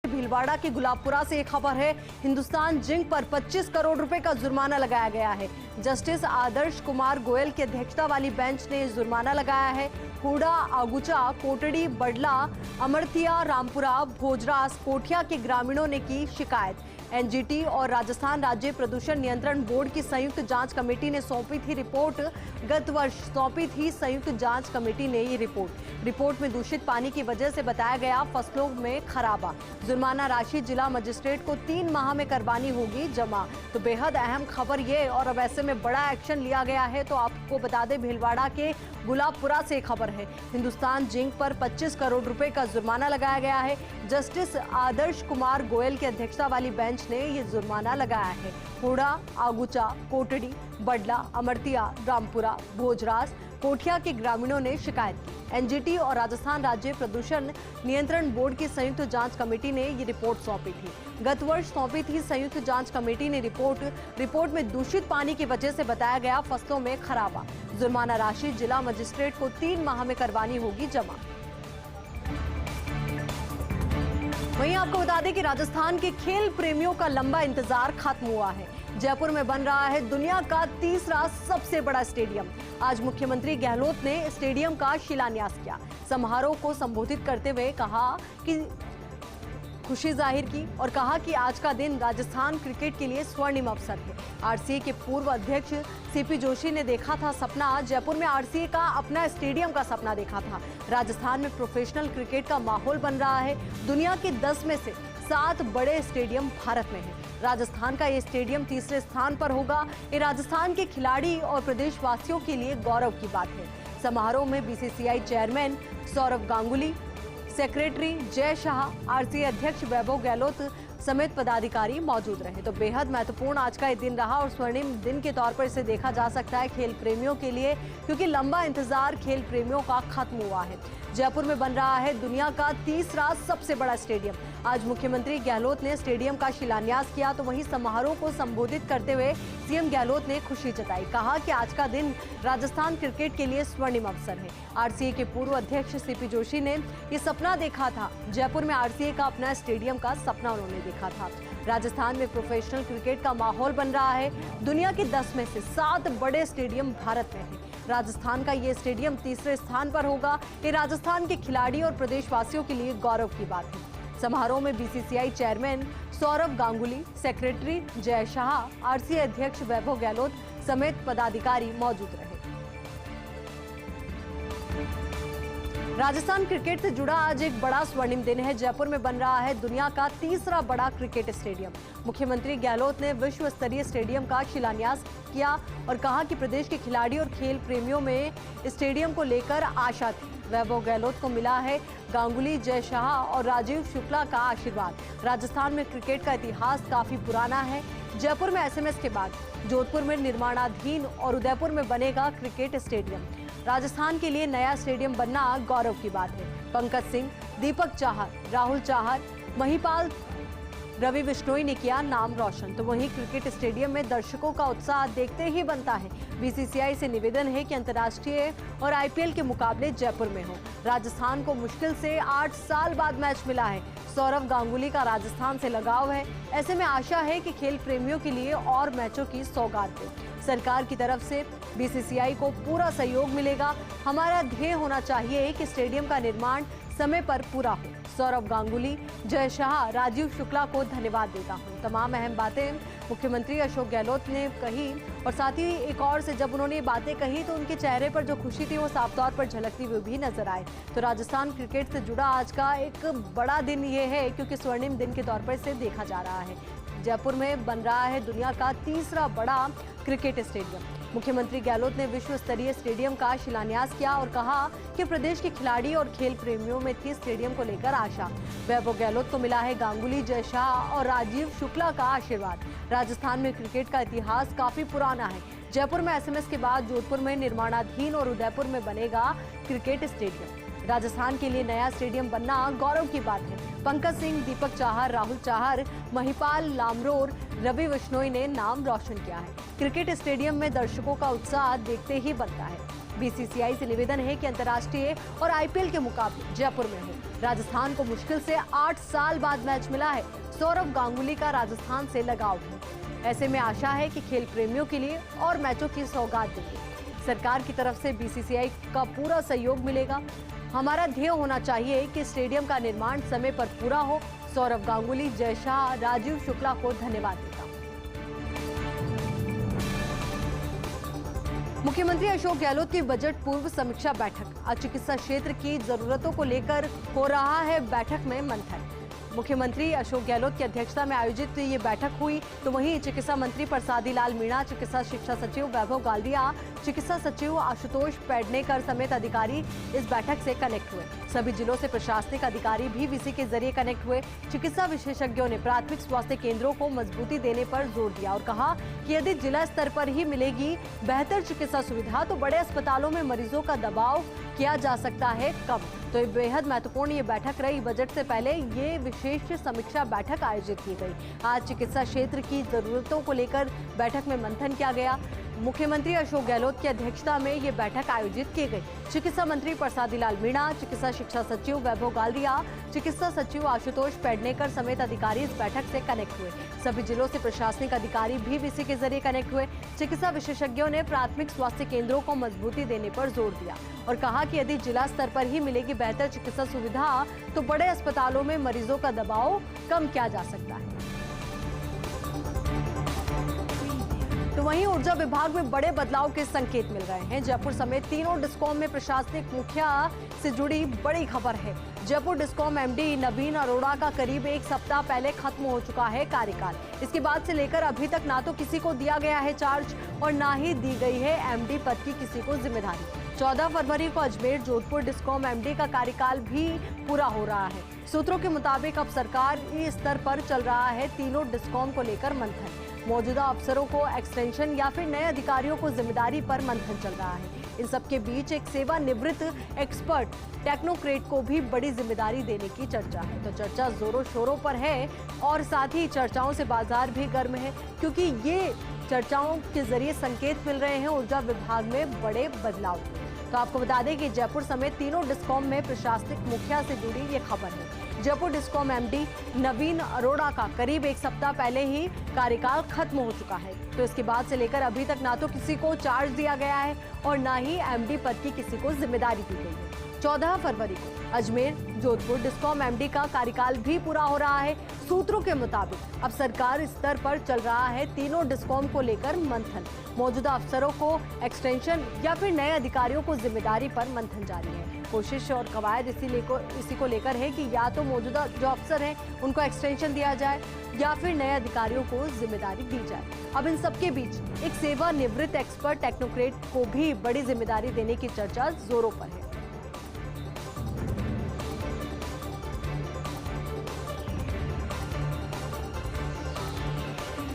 भीलवाड़ा के गुलाबपुरा से एक खबर है। हिंदुस्तान जिंक पर 25 करोड़ रुपए का जुर्माना लगाया गया है। जस्टिस आदर्श कुमार गोयल की अध्यक्षता वाली बेंच ने जुर्माना लगाया है। हुडा, आगुचा, कोटड़ी, बडला, अमरतिया, रामपुरा, भोजरास, कोठिया के ग्रामीणों ने की शिकायत। एनजीटी और राजस्थान राज्य प्रदूषण नियंत्रण बोर्ड की संयुक्त जांच कमेटी ने सौंपी थी रिपोर्ट। गत वर्ष सौंपी थी संयुक्त जांच कमेटी ने ये रिपोर्ट में दूषित पानी की वजह से बताया गया फसलों में खराबा। जुर्माना राशि जिला मजिस्ट्रेट को 3 माह में करवानी होगी जमा। तो बेहद अहम खबर ये, और अब ऐसे में बड़ा एक्शन लिया गया है। तो आपको बता दें, भीलवाड़ा के गुलाबपुरा से खबर है। हिंदुस्तान जिंक पर 25 करोड़ रुपए का जुर्माना लगाया गया है। जस्टिस आदर्श कुमार गोयल की अध्यक्षता वाली बेंच ने ये जुर्माना लगाया है। हुडा, आगुचा, कोटड़ी, बडला, अमरतिया, रामपुरा, भोजरास, कोठिया के ग्रामीणों ने शिकायत की। एनजीटी और राजस्थान राज्य प्रदूषण नियंत्रण बोर्ड की संयुक्त जांच कमेटी ने ये रिपोर्ट सौंपी थी। गत वर्ष सौंपी थी संयुक्त जांच कमेटी ने रिपोर्ट में दूषित पानी की वजह से बताया गया फसलों में खराबा। जुर्माना राशि जिला मजिस्ट्रेट को 3 माह में करवानी होगी जमा। वहीं आपको बता दें कि राजस्थान के खेल प्रेमियों का लंबा इंतजार खत्म हुआ है। जयपुर में बन रहा है दुनिया का तीसरा सबसे बड़ा स्टेडियम। आज मुख्यमंत्री गहलोत ने स्टेडियम का शिलान्यास किया। समारोह को संबोधित करते हुए खुशी जाहिर की और कहा कि आज का दिन राजस्थान क्रिकेट के लिए स्वर्णिम अवसर है। आरसीए के पूर्व अध्यक्ष सीपी जोशी ने देखा था सपना। जयपुर में आरसीए का अपना स्टेडियम का सपना देखा था। राजस्थान में प्रोफेशनल क्रिकेट का माहौल बन रहा है। दुनिया के 10 में से 7 बड़े स्टेडियम भारत में है। राजस्थान का ये स्टेडियम तीसरे स्थान पर होगा। ये राजस्थान के खिलाड़ी और प्रदेशवासियों के लिए गौरव की बात है। समारोह में BCCI chairman Sourav Ganguly, secretary Jay Shah, RCA अध्यक्ष वैभव गहलोत समेत पदाधिकारी मौजूद रहे। तो बेहद महत्वपूर्ण आज का ये दिन रहा और स्वर्णिम दिन के तौर पर इसे देखा जा सकता है खेल प्रेमियों के लिए, क्योंकि लंबा इंतजार खेल प्रेमियों का खत्म हुआ है। जयपुर में बन रहा है दुनिया का तीसरा सबसे बड़ा स्टेडियम। आज मुख्यमंत्री गहलोत ने स्टेडियम का शिलान्यास किया। तो वहीं समारोह को संबोधित करते हुए सीएम गहलोत ने खुशी जताई। कहा कि आज का दिन राजस्थान क्रिकेट के लिए स्वर्णिम अवसर है। आरसीए के पूर्व अध्यक्ष सीपी जोशी ने ये सपना देखा था। जयपुर में आरसीए का अपना स्टेडियम का सपना उन्होंने देखा था। राजस्थान में प्रोफेशनल क्रिकेट का माहौल बन रहा है। दुनिया के 10 में से 7 बड़े स्टेडियम भारत में है। राजस्थान का ये स्टेडियम तीसरे स्थान पर होगा। ये राजस्थान के खिलाड़ी और प्रदेशवासियों के लिए गौरव की बात है। समारोह में BCCI chairman Sourav Ganguly, secretary Jay Shah, RCA अध्यक्ष वैभव गहलोत समेत पदाधिकारी मौजूद रहे। राजस्थान क्रिकेट से जुड़ा आज एक बड़ा स्वर्णिम दिन है। जयपुर में बन रहा है दुनिया का तीसरा बड़ा क्रिकेट स्टेडियम। मुख्यमंत्री गहलोत ने विश्व स्तरीय स्टेडियम का शिलान्यास किया और कहा कि प्रदेश के खिलाड़ी और खेल प्रेमियों में स्टेडियम को लेकर आशा थी। वैभव गहलोत को मिला है गांगुली, जय शाह और राजीव शुक्ला का आशीर्वाद। राजस्थान में क्रिकेट का इतिहास काफी पुराना है। जयपुर में एसएमएस के बाद जोधपुर में निर्माणाधीन और उदयपुर में बनेगा क्रिकेट स्टेडियम। राजस्थान के लिए नया स्टेडियम बनना गौरव की बात है। पंकज सिंह, दीपक चाहर, राहुल चाहर, महिपाल, रवि बिश्नोई ने किया नाम रोशन। तो वहीं क्रिकेट स्टेडियम में दर्शकों का उत्साह देखते ही बनता है। बीसीसीआई से निवेदन है कि अंतर्राष्ट्रीय और आईपीएल के मुकाबले जयपुर में हो। राजस्थान को मुश्किल से 8 साल बाद मैच मिला है। सौरव गांगुली का राजस्थान से लगाव है। ऐसे में आशा है कि खेल प्रेमियों के लिए और मैचों की सौगात दे। सरकार की तरफ से बीसीसीआई को पूरा सहयोग मिलेगा। हमारा ध्येय होना चाहिए कि स्टेडियम का निर्माण समय पर पूरा हो। सौरव गांगुली, जय शाह, राजीव शुक्ला को धन्यवाद देता हूं। तमाम अहम बातें मुख्यमंत्री अशोक गहलोत ने कही और साथ ही एक और से जब उन्होंने ये बातें कही तो उनके चेहरे पर जो खुशी थी वो साफ तौर पर झलकती हुई भी नजर आए। तो राजस्थान क्रिकेट से जुड़ा आज का एक बड़ा दिन ये है, क्योंकि स्वर्णिम दिन के तौर पर इसे देखा जा रहा है। जयपुर में बन रहा है दुनिया का तीसरा बड़ा क्रिकेट स्टेडियम। मुख्यमंत्री गहलोत ने विश्व स्तरीय स्टेडियम का शिलान्यास किया और कहा कि प्रदेश के खिलाड़ी और खेल प्रेमियों में थी स्टेडियम को लेकर आशा। वैभव गहलोत को मिला है गांगुली, जय शाह और राजीव शुक्ला का आशीर्वाद। राजस्थान में क्रिकेट का इतिहास काफी पुराना है। जयपुर में एसएमएस के बाद जोधपुर में निर्माणाधीन और उदयपुर में बनेगा क्रिकेट स्टेडियम। राजस्थान के लिए नया स्टेडियम बनना गौरव की बात है। पंकज सिंह, दीपक चाहर, राहुल चाहर, महिपाल लामरोर, रवि बिश्नोई ने नाम रोशन किया है। क्रिकेट स्टेडियम में दर्शकों का उत्साह देखते ही बनता है। बीसीसीआई से निवेदन है कि अंतर्राष्ट्रीय और आईपीएल के मुकाबले जयपुर में हो। राजस्थान को मुश्किल से 8 साल बाद मैच मिला है। सौरव गांगुली का राजस्थान से लगाव है। ऐसे में आशा है कि खेल प्रेमियों के लिए और मैचों की सौगात देंगे। सरकार की तरफ से बीसीसीआई का पूरा सहयोग मिलेगा। हमारा ध्येय होना चाहिए कि स्टेडियम का निर्माण समय पर पूरा हो। सौरव गांगुली जय शाह राजीव शुक्ला को धन्यवाद देगा। मुख्यमंत्री अशोक गहलोत की बजट पूर्व समीक्षा बैठक। आज चिकित्सा क्षेत्र की जरूरतों को लेकर हो रहा है बैठक में मंथन। मुख्यमंत्री अशोक गहलोत की अध्यक्षता में आयोजित ये बैठक हुई, तो वहीं चिकित्सा मंत्री प्रसादी लाल मीणा, चिकित्सा शिक्षा सचिव वैभव गालरिया, चिकित्सा सचिव आशुतोष पेडनेकर समेत अधिकारी इस बैठक से कनेक्ट हुए। सभी जिलों से प्रशासनिक अधिकारी भी वीसी के जरिए कनेक्ट हुए। चिकित्सा विशेषज्ञों ने प्राथमिक स्वास्थ्य केंद्रों को मजबूती देने पर जोर दिया और कहा कि यदि जिला स्तर पर ही मिलेगी बेहतर चिकित्सा सुविधा तो बड़े अस्पतालों में मरीजों का दबाव किया जा सकता है कम। तो बेहद महत्वपूर्ण ये बैठक रही। बजट से पहले ये विशेष समीक्षा बैठक आयोजित की गई। आज चिकित्सा क्षेत्र की जरूरतों को लेकर बैठक में मंथन किया गया। मुख्यमंत्री अशोक गहलोत की अध्यक्षता में ये बैठक आयोजित की गई। चिकित्सा मंत्री प्रसादी लाल मीणा, चिकित्सा शिक्षा सचिव वैभव गालरिया, चिकित्सा सचिव आशुतोष पेडनेकर समेत अधिकारी इस बैठक से कनेक्ट हुए। सभी जिलों से प्रशासनिक अधिकारी भी वीसी के जरिए कनेक्ट हुए। चिकित्सा विशेषज्ञों ने प्राथमिक स्वास्थ्य केंद्रों को मजबूती देने पर जोर दिया और कहा कि यदि जिला स्तर पर ही मिलेगी बेहतर चिकित्सा सुविधा तो बड़े अस्पतालों में मरीजों का दबाव कम किया जा सकता है। तो वहीं ऊर्जा विभाग में बड़े बदलाव के संकेत मिल रहे हैं। जयपुर समेत तीनों डिस्कॉम में प्रशासनिक मुखिया से जुड़ी बड़ी खबर है। जयपुर डिस्कॉम एमडी नवीन अरोड़ा का करीब एक सप्ताह पहले खत्म हो चुका है कार्यकाल। इसके बाद से लेकर अभी तक ना तो किसी को दिया गया है चार्ज और ना ही दी गई है एमडी पद की किसी को जिम्मेदारी। 14 फरवरी को अजमेर जोधपुर डिस्कॉम एमडी का कार्यकाल भी पूरा हो रहा है। सूत्रों के मुताबिक अब सरकारी स्तर पर चल रहा है तीनों डिस्कॉम को लेकर मंथन। मौजूदा अफसरों को एक्सटेंशन या फिर नए अधिकारियों को जिम्मेदारी पर मंथन चल रहा है। इन सबके बीच एक सेवानिवृत्त एक्सपर्ट टेक्नोक्रेट को भी बड़ी जिम्मेदारी देने की चर्चा है। तो चर्चा जोरों शोरों पर है और साथ ही चर्चाओं से बाजार भी गर्म है, क्योंकि ये चर्चाओं के जरिए संकेत मिल रहे हैं ऊर्जा विभाग में बड़े बदलाव। तो आपको बता दें कि जयपुर समेत तीनों डिस्कॉम में प्रशासनिक मुखिया से जुड़ी ये खबर है। जयपुर डिस्कॉम एमडी नवीन अरोड़ा का करीब एक सप्ताह पहले ही कार्यकाल खत्म हो चुका है। तो इसके बाद से लेकर अभी तक ना तो किसी को चार्ज दिया गया है और ना ही एमडी पद की किसी को जिम्मेदारी दी गई है। 14 फरवरी को अजमेर जोधपुर डिस्कॉम एमडी का कार्यकाल भी पूरा हो रहा है। सूत्रों के मुताबिक अब सरकार स्तर पर चल रहा है तीनों डिस्कॉम को लेकर मंथन। मौजूदा अफसरों को एक्सटेंशन या फिर नए अधिकारियों को जिम्मेदारी पर मंथन जारी है। कोशिश और कवायद इसी को लेकर है कि या तो मौजूदा जो अफसर हैं उनको एक्सटेंशन दिया जाए या फिर नए अधिकारियों को जिम्मेदारी दी जाए। अब इन सबके बीच एक सेवानिवृत्त एक्सपर्ट टेक्नोक्रेट को भी बड़ी जिम्मेदारी देने की चर्चा जोरों पर है।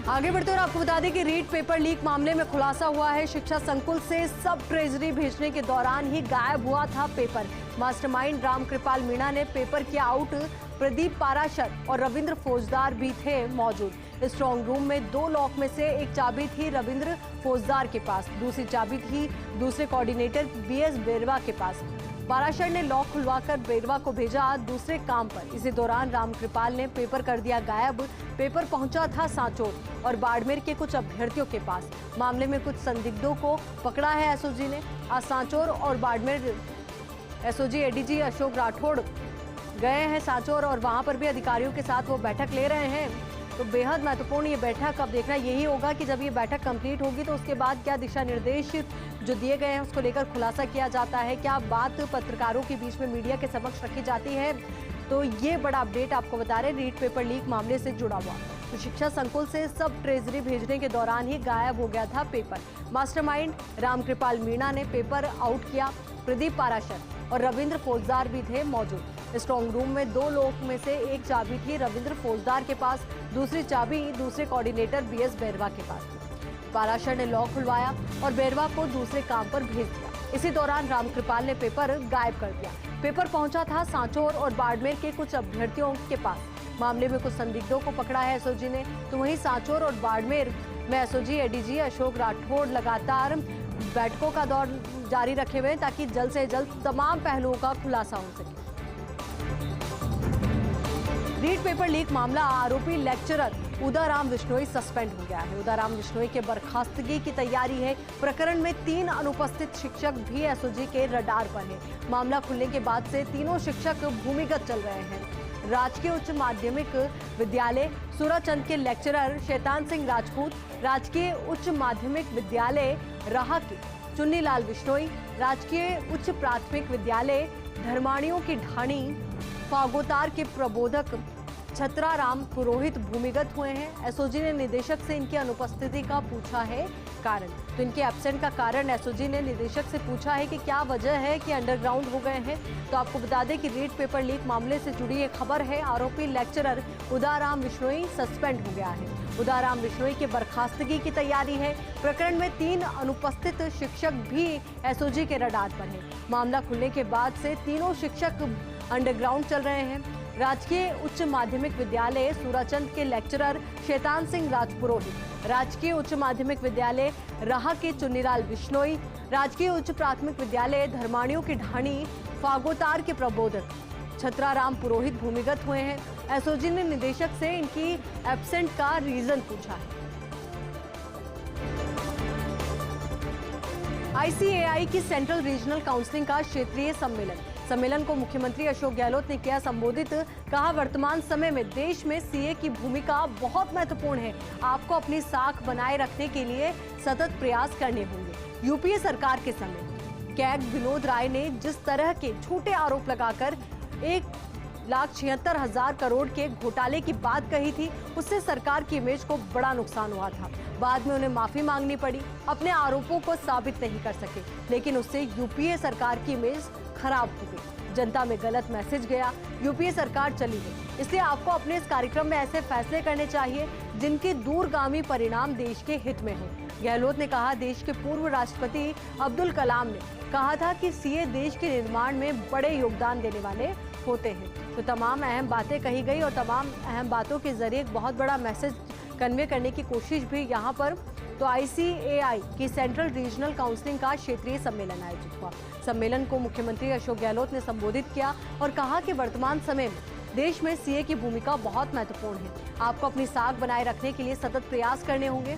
आगे बढ़ते और आपको बता दें कि रीट पेपर लीक मामले में खुलासा हुआ है। शिक्षा संकुल से सब ट्रेजरी भेजने के दौरान ही गायब हुआ था पेपर। मास्टरमाइंड रामकृपाल मीणा ने पेपर किया आउट। प्रदीप पाराशर और रविंद्र फौजदार भी थे मौजूद। स्ट्रॉन्ग रूम में 2 लॉक में से एक चाबी थी रविंद्र फौजदार के पास, दूसरी चाबी थी दूसरे कोऑर्डिनेटर बीएस बेरवा के पास। पाराशर ने लॉक खुलवाकर बेरवा को भेजा दूसरे काम पर। इसी दौरान रामकृपाल ने पेपर कर दिया गायब। पेपर पहुंचा था सांचौर और बाड़मेर के कुछ अभ्यर्थियों के पास। मामले में कुछ संदिग्धों को पकड़ा है एसओजी ने। आज सांचौर और बाड़मेर एसओजी एडीजी अशोक राठौड़ गए हैं सांचौर और वहां पर भी अधिकारियों के साथ वो बैठक ले रहे हैं। तो बेहद महत्वपूर्ण ये बैठक अब देखना यही होगा कि जब ये बैठक कंप्लीट होगी तो उसके बाद क्या दिशा निर्देश जो दिए गए हैं उसको लेकर खुलासा किया जाता है, क्या बात पत्रकारों के बीच में मीडिया के समक्ष रखी जाती है। तो ये बड़ा अपडेट आपको बता रहे रीट पेपर लीक मामले से जुड़ा हुआ। तो शिक्षा संकुल से सब ट्रेजरी भेजने के दौरान ही गायब हो गया था पेपर। मास्टरमाइंड रामकृपाल मीणा ने पेपर आउट किया। प्रदीप पाराशर और रविंद्र फौजदार भी थे मौजूद। स्ट्रॉन्ग रूम में 2 लोक में से एक चाबी थी रविंद्र फौजदार के पास, दूसरी चाबी दूसरे कोऑर्डिनेटर बीएस बेरवा के पास थी। पाराशर ने लॉक खुलवाया और बेरवा को दूसरे काम पर भेज दिया। इसी दौरान रामकृपाल ने पेपर गायब कर दिया। पेपर पहुंचा था सांचौर और बाड़मेर के कुछ अभ्यर्थियों के पास। मामले में कुछ संदिग्धों को पकड़ा है एसओजी ने। तो वहीं सांचौर और बाड़मेर में एसओजी एडीजी अशोक राठौड़ लगातार बैठकों का दौर जारी रखे हुए हैं ताकि जल्द से जल्द तमाम पहलुओं का खुलासा हो सके। रीट पेपर लीक मामला, आरोपी लेक्चरर उदाराम बिश्नोई सस्पेंड हो गया है। उदाराम बिश्नोई के बर्खास्तगी की तैयारी है। प्रकरण में 3 अनुपस्थित शिक्षक भी एसओजी के रडार पर हैं। मामला खुलने के बाद से तीनों शिक्षक भूमिगत चल रहे हैं। राजकीय उच्च माध्यमिक विद्यालय सूराचंद के लेक्चरर शैतान सिंह राजपूत, राजकीय उच्च माध्यमिक विद्यालय राहा के चुन्नीलाल बिश्नोई, राजकीय उच्च प्राथमिक विद्यालय धर्माणियों की ढाणी फागोतार के प्रबोधक छत्राराम पुरोहित भूमिगत हुए हैं। एसओजी ने निदेशक से इनकी अनुपस्थिति का पूछा है कारण। तो इनके एब्सेंट का कारण एसओजी ने निदेशक से पूछा है कि क्या वजह है कि अंडरग्राउंड हो गए हैं। तो आपको बता दें कि रीट पेपर लीक मामले से जुड़ी एक खबर है। आरोपी लेक्चरर उदाराम बिश्नोई सस्पेंड हो गया है। उदाराम बिश्नोई के बर्खास्तगी की तैयारी है। प्रकरण में 3 अनुपस्थित शिक्षक भी एसओजी के रडार पर हैं। मामला खुलने के बाद से तीनों शिक्षक अंडरग्राउंड चल रहे हैं। राजकीय उच्च माध्यमिक विद्यालय सूराचंद के लेक्चरर शैतान सिंह राजपुरोहित, राजकीय उच्च माध्यमिक विद्यालय राहा के चुन्नीलाल बिश्नोई, राजकीय उच्च प्राथमिक विद्यालय धर्माणियों की ढाणी फागोतार के प्रबोधक छत्राराम पुरोहित भूमिगत हुए हैं। एसओजी ने निदेशक से इनकी एब्सेंट का रीजन पूछा है। आईसीएआई की सेंट्रल रीजनल काउंसिलिंग का क्षेत्रीय सम्मेलन को मुख्यमंत्री अशोक गहलोत ने किया संबोधित। कहा, वर्तमान समय में देश में सीए की भूमिका बहुत महत्वपूर्ण है। आपको अपनी साख बनाए रखने के लिए सतत प्रयास करने होंगे। यूपीए सरकार के समय कैग विनोद राय ने जिस तरह के झूठे आरोप लगाकर 1,76,000 करोड़ के घोटाले की बात कही थी, उससे सरकार की इमेज को बड़ा नुकसान हुआ था। बाद में उन्हें माफी मांगनी पड़ी, अपने आरोपों को साबित नहीं कर सके, लेकिन उससे यूपीए सरकार की इमेज खराब हो गई। जनता में गलत मैसेज गया, यूपीए सरकार चली गई। इसलिए आपको अपने इस कार्यक्रम में ऐसे फैसले करने चाहिए जिनके दूरगामी परिणाम देश के हित में हो। गहलोत ने कहा, देश के पूर्व राष्ट्रपति अब्दुल कलाम ने कहा था कि सीए देश के निर्माण में बड़े योगदान देने वाले होते हैं। तो तमाम अहम बातें कही गई और तमाम अहम बातों के जरिए एक बहुत बड़ा मैसेज कन्वे करने की कोशिश भी यहाँ पर। तो आईसीएआई की सेंट्रल रीजनल काउंसिलिंग का क्षेत्रीय सम्मेलन आयोजित हुआ। सम्मेलन को मुख्यमंत्री अशोक गहलोत ने संबोधित किया और कहा कि वर्तमान समय में देश में सीए की भूमिका बहुत महत्वपूर्ण है। आपको अपनी साख बनाए रखने के लिए सतत प्रयास करने होंगे।